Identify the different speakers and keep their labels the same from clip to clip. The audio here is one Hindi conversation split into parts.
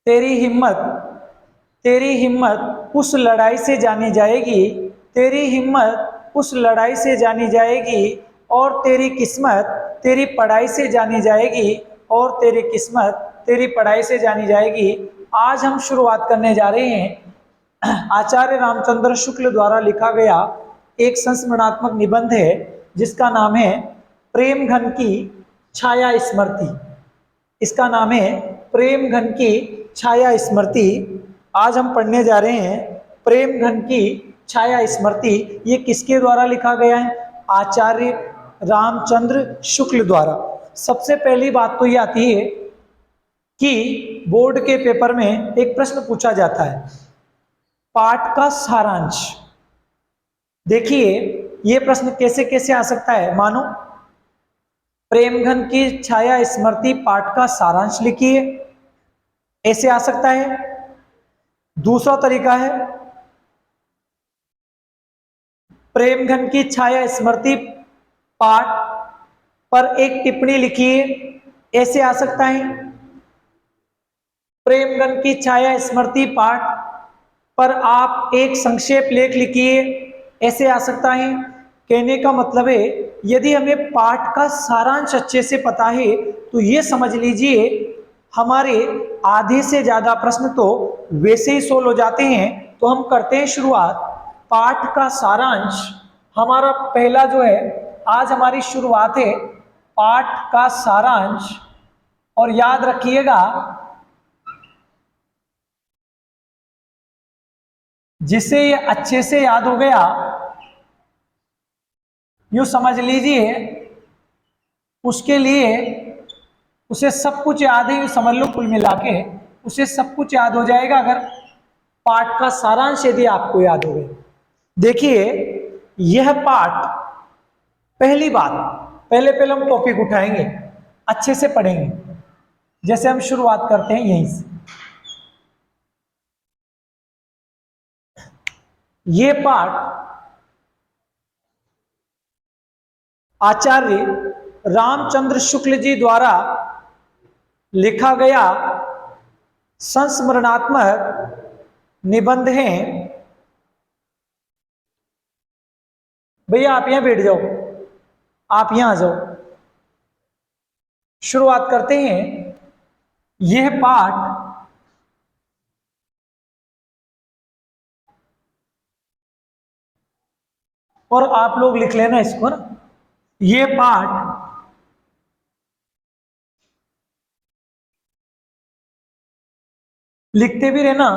Speaker 1: तेरी हिम्मत, तेरी हिम्मत उस लड़ाई से जानी जाएगी, तेरी हिम्मत उस लड़ाई से जानी जाएगी, और तेरी किस्मत तेरी पढ़ाई से जानी जाएगी, और तेरी किस्मत तेरी पढ़ाई से जानी जाएगी। आज हम शुरुआत करने जा रहे हैं आचार्य रामचंद्र शुक्ल द्वारा लिखा गया एक संस्मरणात्मक निबंध है जिसका नाम है प्रेम घन की छाया स्मृति। इसका नाम है प्रेम घन की छाया स्मृति। आज हम पढ़ने जा रहे हैं प्रेम घन की छाया स्मृति। ये किसके द्वारा लिखा गया है? आचार्य रामचंद्र शुक्ल द्वारा। सबसे पहली बात तो ये आती है कि बोर्ड के पेपर में एक प्रश्न पूछा जाता है, पाठ का सारांश। देखिए ये प्रश्न कैसे कैसे आ सकता है। मानो प्रेमघन की छाया स्मृति पाठ का सारांश लिखिए, ऐसे आ सकता है। दूसरा तरीका है प्रेमघन की छाया स्मृति पाठ पर एक टिप्पणी लिखिए, ऐसे आ सकता है। प्रेमघन की छाया स्मृति पाठ पर आप एक संक्षेप लेख लिखिए, ऐसे आ सकता है। कहने का मतलब है यदि हमें पाठ का सारांश अच्छे से पता है तो ये समझ लीजिए हमारे आधे से ज्यादा प्रश्न तो वैसे ही सोल्व हो जाते हैं। तो हम करते हैं शुरुआत। पाठ का सारांश हमारा पहला जो है, आज हमारी शुरुआत है पाठ का सारांश। और याद रखिएगा जिसे ये अच्छे से याद हो गया, यूं समझ लीजिए उसके लिए उसे सब कुछ याद है। यूं समझ लो कुल मिला के उसे सब कुछ याद हो जाएगा अगर पाठ का सारांश यदि आपको याद हो गया। देखिए यह पाठ, पहली बात, पहले हम टॉपिक उठाएंगे, अच्छे से पढ़ेंगे। जैसे हम शुरुआत करते हैं यहीं से। ये पाठ आचार्य रामचंद्र शुक्ल जी द्वारा लिखा गया संस्मरणात्मक निबंध है। भैया आप यहां बैठ जाओ, आप यहां आ जाओ। शुरुआत करते हैं। यह पाठ और आप लोग लिख लेना इसको ना। यह पाठ लिखते भी रहना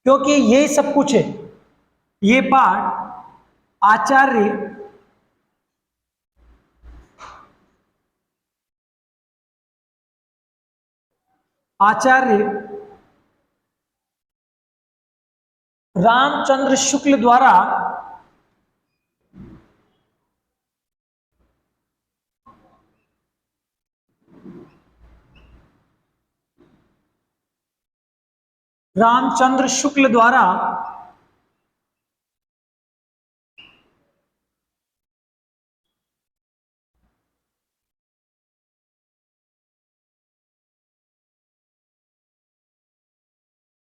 Speaker 1: क्योंकि यही सब कुछ है। ये पाठ आचार्य रामचंद्र शुक्ल द्वारा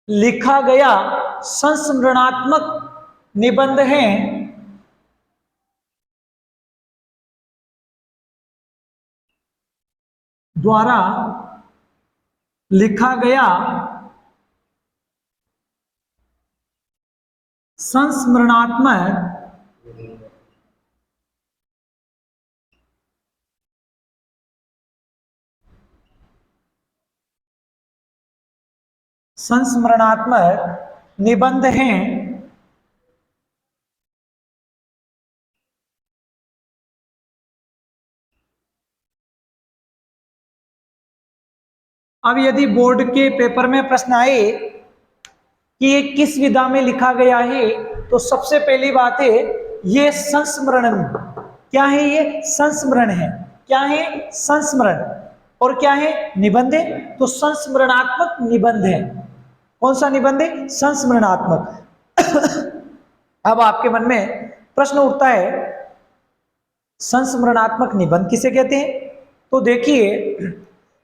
Speaker 1: लिखा गया संस्मरणात्मक निबंध है। द्वारा लिखा गया संस्मरणात्मक निबंध हैं। अब यदि बोर्ड के पेपर में प्रश्न आए कि ये किस विधा में लिखा गया है, तो सबसे पहली बात है ये संस्मरण। क्या है? ये संस्मरण है। क्या है? संस्मरण। और क्या है? निबंध है। तो संस्मरणात्मक निबंध है। कौन सा निबंध है? संस्मरणात्मक। अब आपके मन में प्रश्न उठता है संस्मरणात्मक निबंध किसे कहते हैं? तो देखिए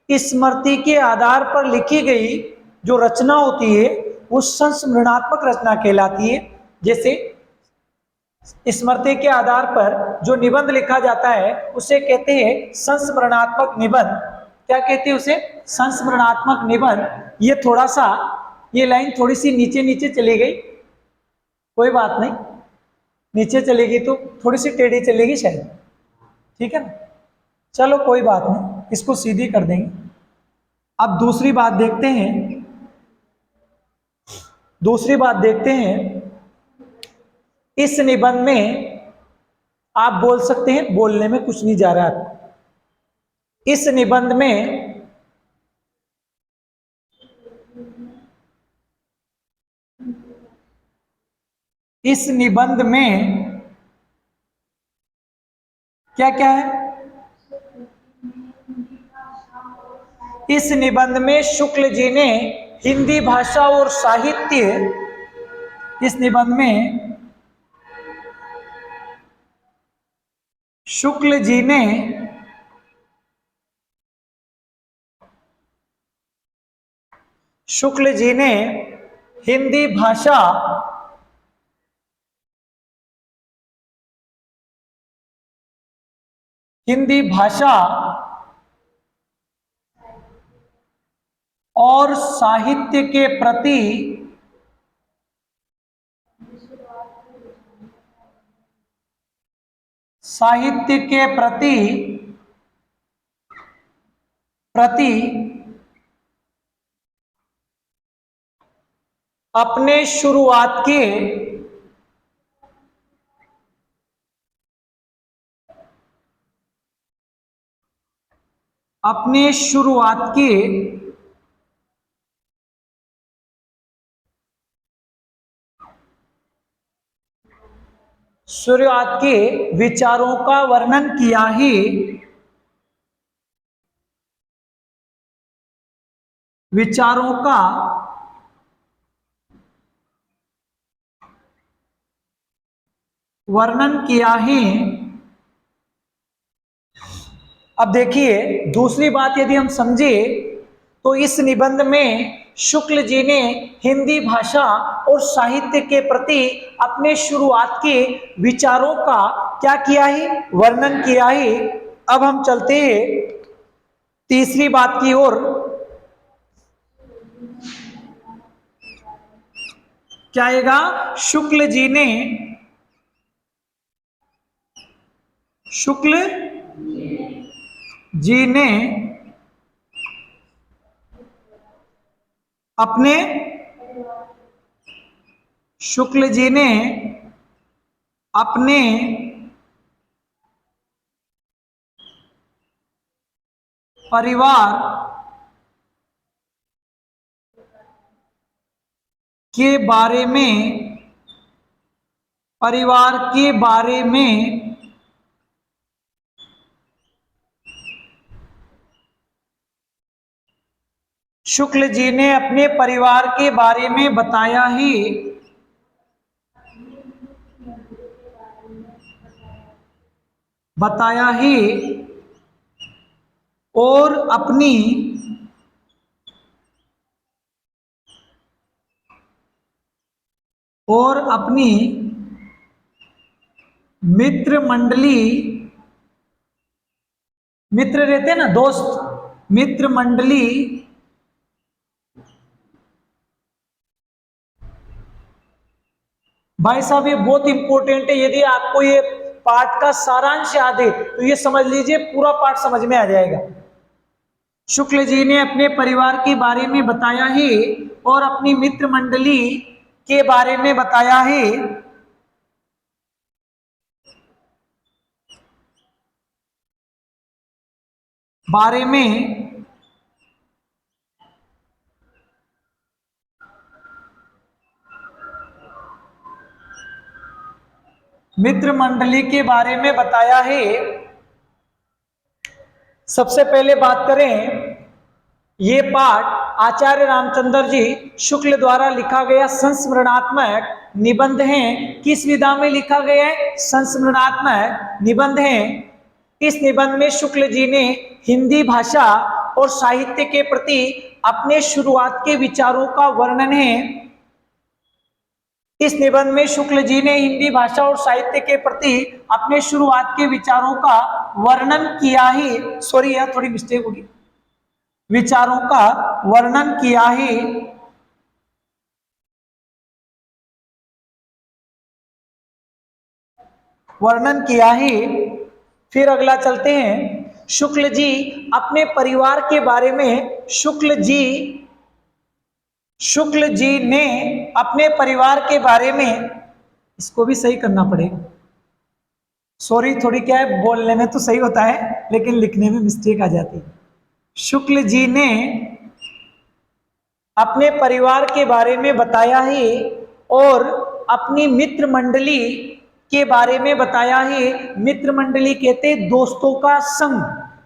Speaker 1: स्मृति के आधार पर लिखी गई जो रचना होती है वो संस्मरणात्मक रचना कहलाती है। जैसे स्मृति के आधार पर जो निबंध लिखा जाता है उसे कहते हैं संस्मरणात्मक निबंध। क्या कहते हैं उसे? संस्मरणात्मक निबंध। ये लाइन थोड़ी सी नीचे नीचे चली गई, कोई बात नहीं, नीचे चलेगी तो थोड़ी सी टेढ़ी चलेगी शायद, ठीक है ना, चलो कोई बात नहीं, इसको सीधी कर देंगे। अब दूसरी बात देखते हैं। इस निबंध में आप बोल सकते हैं, बोलने में कुछ नहीं जा रहा है। इस निबंध में क्या क्या है? इस निबंध में शुक्ल जी ने हिंदी भाषा और साहित्य, इस निबंध में शुक्ल जी ने हिंदी भाषा और साहित्य के प्रति अपने शुरुआत के विचारों का वर्णन किया है। अब देखिए दूसरी बात यदि हम समझे तो इस निबंध में शुक्ल जी ने हिंदी भाषा और साहित्य के प्रति अपने शुरुआत के विचारों का क्या किया है? वर्णन किया है। अब हम चलते हैं तीसरी बात की ओर। क्या आएगा? शुक्ल जी ने अपने परिवार के बारे में शुक्ल जी ने अपने परिवार के बारे में बताया है और अपनी मित्र मंडली, मित्र रहते हैं ना दोस्त, मित्र मंडली भाई साहब ये बहुत इंपॉर्टेंट है। यदि आपको ये पाठ का सारांश याद है तो ये समझ लीजिए पूरा पाठ समझ में आ जाएगा। शुक्ल जी ने अपने परिवार के बारे में बताया है और अपनी मित्र मंडली के बारे में बताया है। मित्र मंडली के बारे में बताया है। सबसे पहले बात करें, ये पाठ आचार्य रामचंद्र जी शुक्ल द्वारा लिखा गया संस्मरणात्मक निबंध है। किस विधा में लिखा गया है? संस्मरणात्मक निबंध है। इस निबंध में शुक्ल जी ने हिंदी भाषा और साहित्य के प्रति अपने शुरुआत के विचारों का वर्णन है। इस निबंध में शुक्ल जी ने हिंदी भाषा और साहित्य के प्रति अपने शुरुआत के विचारों का वर्णन किया ही, सॉरी यार थोड़ी मिस्टेक होगी, विचारों का वर्णन किया ही फिर अगला चलते हैं। शुक्ल जी अपने परिवार के बारे में, शुक्ल जी ने अपने परिवार के बारे में, इसको भी सही करना पड़ेगा, सॉरी थोड़ी क्या है, बोलने में तो सही होता है लेकिन लिखने में मिस्टेक आ जाती है। शुक्ल जी ने अपने परिवार के बारे में बताया ही और अपनी मित्र मंडली के बारे में बताया ही। मित्र मंडली कहते दोस्तों का संग,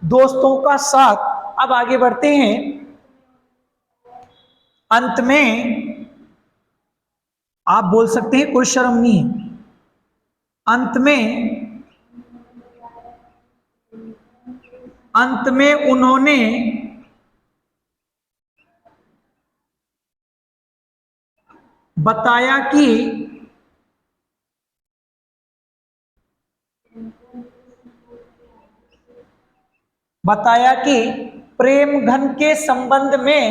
Speaker 1: दोस्तों का साथ। अब आगे बढ़ते हैं। अंत में आप बोल सकते हैं कोई शर्म नहीं है। अंत में उन्होंने बताया कि प्रेम घन के संबंध में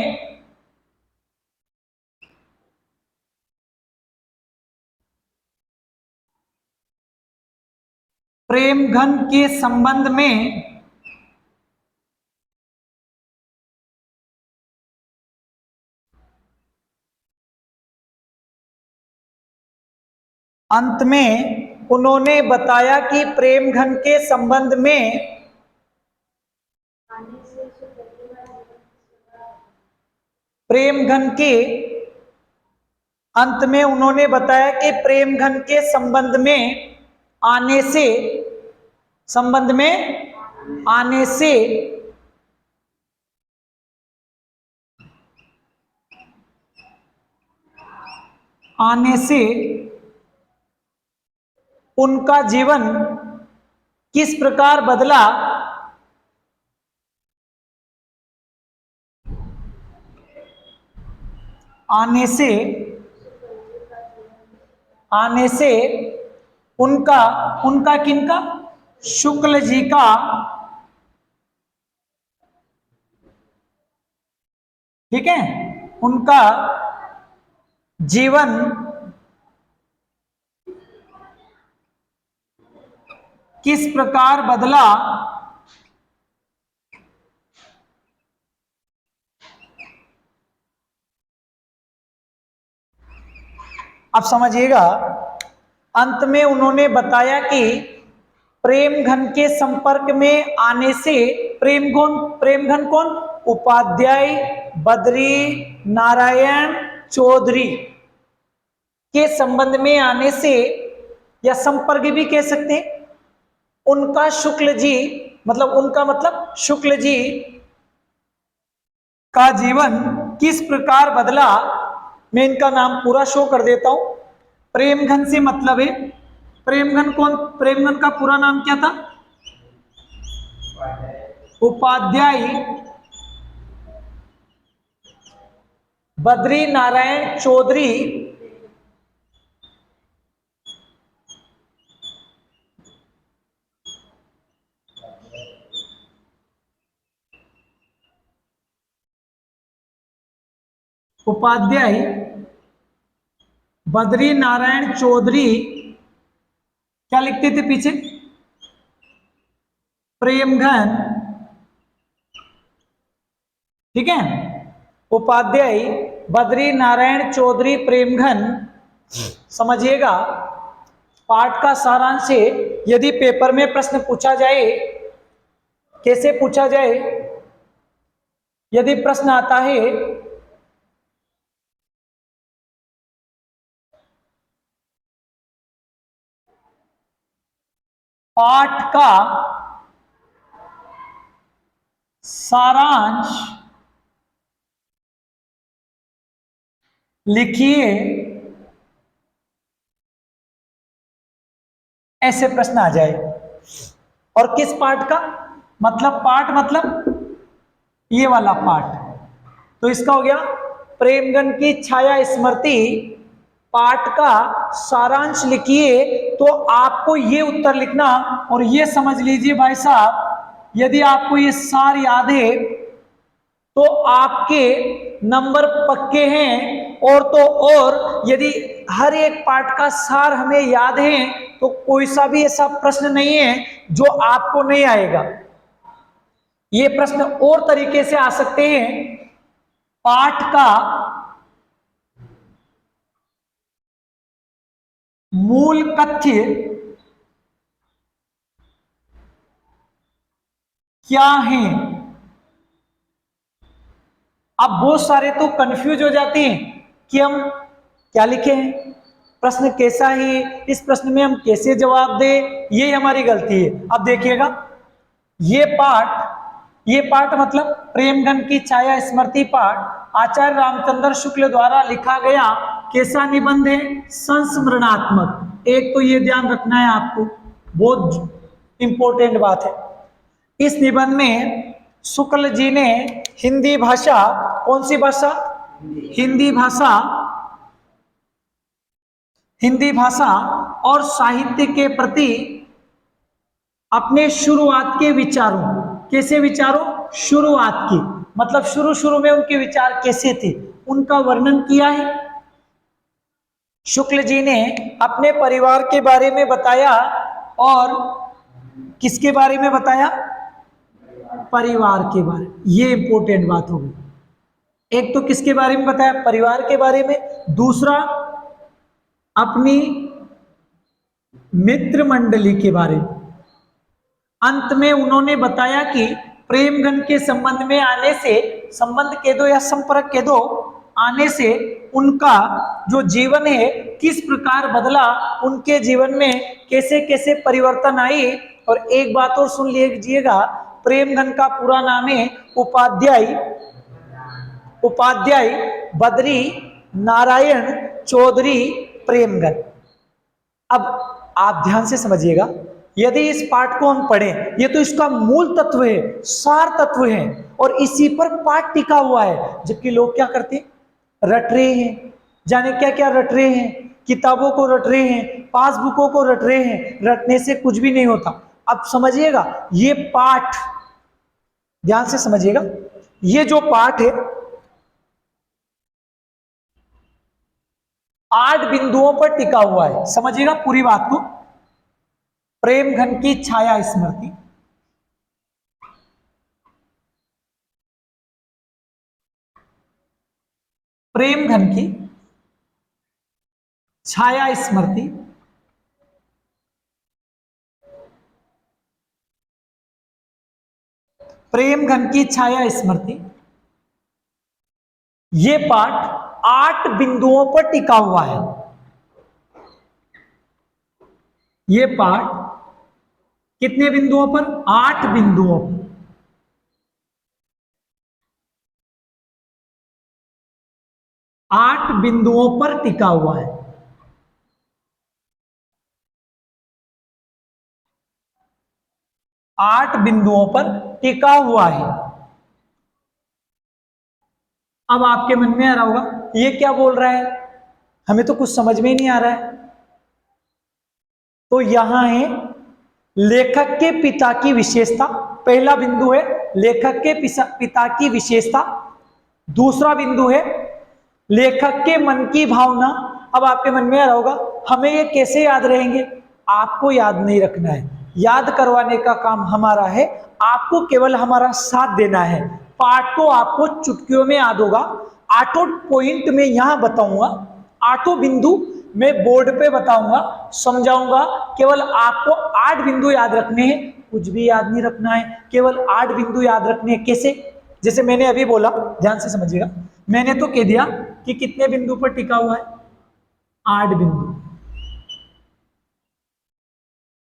Speaker 1: अंत में उन्होंने बताया कि प्रेम घन के संबंध में अंत में उन्होंने बताया कि प्रेम घन के संबंध में आने से उनका जीवन किस प्रकार बदला, आने से उनका किनका, शुक्ल जी का ठीक है, उनका जीवन किस प्रकार बदला, अब समझिएगा। अंत में उन्होंने बताया कि प्रेम घन के संपर्क में आने से, प्रेम घन कौन, उपाध्याय बद्री नारायण चौधरी के संबंध में आने से, या संपर्क भी कह सकते हैं, उनका शुक्ल जी मतलब शुक्ल जी का जीवन किस प्रकार बदला। मैं इनका नाम पूरा शो कर देता हूं। प्रेमघन से मतलब है, प्रेमघन कौन, प्रेमघन का पूरा नाम क्या था, उपाध्याय बद्री नारायण चौधरी बद्री नारायण चौधरी क्या लिखते थे पीछे, प्रेमघन, ठीक है, उपाध्याय बद्री नारायण चौधरी प्रेमघन। समझिएगा, पाठ का सारांश है, यदि पेपर में प्रश्न पूछा जाए, कैसे पूछा जाए, यदि प्रश्न आता है पाठ का सारांश लिखिए, ऐसे प्रश्न आ जाए। और किस पाठ का, मतलब पाठ मतलब ये वाला पार्ट। तो इसका हो गया प्रेमगन की छाया स्मृति पाठ का सारांश लिखिए। तो आपको ये उत्तर लिखना, और ये समझ लीजिए भाई साहब, यदि आपको ये सार याद है तो आपके नंबर पक्के हैं। और तो और यदि हर एक पाठ का सार हमें याद है तो कोई सा भी ऐसा प्रश्न नहीं है जो आपको नहीं आएगा। ये प्रश्न और तरीके से आ सकते हैं। पाठ का मूल तथ्य क्या है? अब बहुत सारे तो कंफ्यूज हो जाते हैं कि हम क्या लिखे हैं, प्रश्न कैसा है, इस प्रश्न में हम कैसे जवाब दें, ये हमारी गलती है। अब देखिएगा, ये पाठ मतलब प्रेमगन की छाया स्मृति पाठ आचार्य रामचंद्र शुक्ल द्वारा लिखा गया कैसा निबंध है? संस्मरणात्मक। एक तो ये ध्यान रखना है आपको, बहुत इंपॉर्टेंट बात है। इस निबंध में शुक्ल जी ने हिंदी भाषा, कौन सी भाषा? हिंदी भाषा और साहित्य के प्रति अपने शुरुआत के विचारों, कैसे विचारों? शुरुआत की, मतलब शुरू में उनके विचार कैसे थे, उनका वर्णन किया है। शुक्ल जी ने अपने परिवार के बारे में बताया, और किसके बारे में बताया? परिवार के बारे में। ये इंपॉर्टेंट बात होगी। एक तो किसके बारे में बताया? परिवार के बारे में। दूसरा, अपनी मित्र मंडली के बारे में। अंत में उन्होंने बताया कि प्रेमगन के संबंध में आने से, संबंध कह दो या संपर्क कह दो, आने से उनका जो जीवन है किस प्रकार बदला, उनके जीवन में कैसे कैसे परिवर्तन आई। और एक बात और सुन लीजिएगा, प्रेमगन का पूरा नाम है उपाध्याय बद्री नारायण चौधरी प्रेमगन। अब आप ध्यान से समझिएगा, यदि इस पाठ को हम पढ़ें, ये तो इसका मूल तत्व है, सार तत्व है, और इसी पर पाठ टिका हुआ है। जबकि लोग क्या करते हैं? रट रहे हैं, जाने क्या क्या रट रहे हैं, किताबों को रट रहे हैं, पासबुकों को रट रहे हैं। रटने से कुछ भी नहीं होता। अब समझिएगा, ये पाठ ध्यान से समझिएगा, ये जो पाठ है 8 बिंदुओं पर टिका हुआ है। समझिएगा पूरी बात को। प्रेमगन की छाया स्मृति, प्रेमगन की छाया स्मृति, प्रेमगन की छाया स्मृति, ये पाठ 8 बिंदुओं पर टिका हुआ है। ये पाठ कितने बिंदुओं पर? 8 बिंदुओं पर। 8 बिंदुओं पर टिका हुआ है। 8 बिंदुओं पर टिका हुआ है। अब आपके मन में आ रहा होगा, ये क्या बोल रहा है, हमें तो कुछ समझ में ही नहीं आ रहा है। तो यहां है लेखक के पिता की विशेषता। पहला बिंदु है लेखक के पिता की विशेषता। दूसरा बिंदु है लेखक के मन की भावना। अब आपके मन में आ रहा होगा, हमें ये कैसे याद रहेंगे? आपको याद नहीं रखना है, याद करवाने का काम हमारा है, आपको केवल हमारा साथ देना है। पाठ तो आपको चुटकियों में याद होगा। 8 पॉइंट में यहां बताऊंगा, 8 बिंदु मैं बोर्ड पे बताऊंगा, समझाऊंगा। केवल आपको 8 बिंदु याद रखने हैं, कुछ भी याद नहीं रखना है, केवल 8 बिंदु याद रखने हैं। कैसे? जैसे मैंने अभी बोला, ध्यान से समझिएगा, मैंने तो कह दिया कि कितने बिंदु पर टिका हुआ है? 8 बिंदु।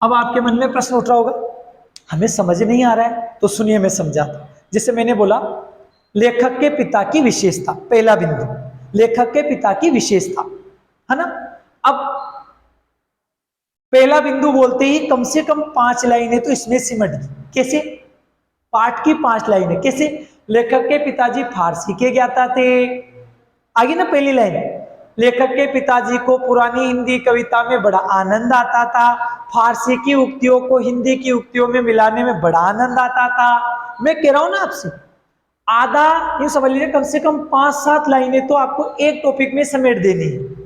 Speaker 1: अब आपके मन में प्रश्न उठ रहा होगा, हमें समझ नहीं आ रहा है, तो सुनिए मैं समझाता हूं। जैसे मैंने बोला लेखक के पिता की विशेषता, पहला बिंदु लेखक के पिता की विशेषता, है ना। अब पहला बिंदु बोलते ही कम से कम 5 लाइनें तो इसमें सिमट गई। कैसे? पाठ की 5 लाइनें। कैसे? लेखक के पिताजी फारसी के ज्ञाता थे। आगे ना पहली लाइन, लेखक के पिताजी को पुरानी हिंदी कविता में बड़ा आनंद आता था, फारसी की उक्तियों को हिंदी की उक्तियों में मिलाने में बड़ा आनंद आता था। मैं कह रहा हूं ना आपसे, आधा ये समझ लीजिए, कम से कम 5-7 लाइनें तो आपको एक टॉपिक में समेट देनी है।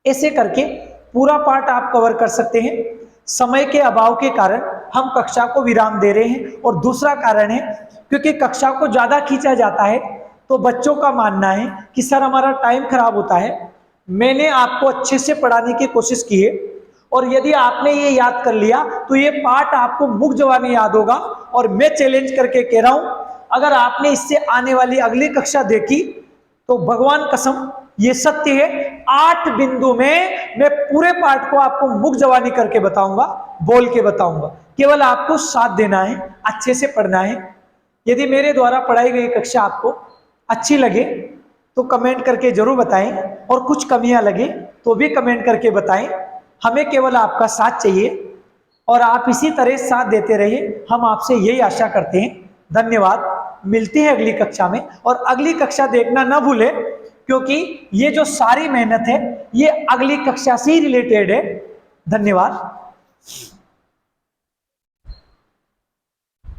Speaker 1: ऐसे करके पूरा पार्ट आप कवर कर सकते हैं। समय के अभाव के कारण हम कक्षा को विराम दे रहे हैं, और दूसरा कारण है क्योंकि कक्षा को ज्यादा खींचा जाता है तो बच्चों का मानना है कि सर हमारा टाइम खराब होता है। मैंने आपको अच्छे से पढ़ाने की कोशिश की है, और यदि आपने ये याद कर लिया तो ये पार्ट आपको मुख जवानी याद होगा। और मैं चैलेंज करके कह रहा हूं, अगर आपने इससे आने वाली अगली कक्षा देखी तो भगवान कसम ये सत्य है, 8 बिंदु में मैं पूरे पाठ को आपको मुख जवानी करके बताऊंगा, बोल के बताऊंगा। केवल आपको साथ देना है, अच्छे से पढ़ना है। यदि मेरे द्वारा पढ़ाई गई कक्षा आपको अच्छी लगे तो कमेंट करके जरूर बताएं, और कुछ कमियां लगे तो भी कमेंट करके बताएं। हमें केवल आपका साथ चाहिए, और आप इसी तरह साथ देते रहिए, हम आपसे यही आशा करते हैं। धन्यवाद, मिलते हैं अगली कक्षा में। और अगली कक्षा देखना ना भूलें, क्योंकि ये जो सारी मेहनत है ये अगली कक्षा से ही रिलेटेड है। धन्यवाद।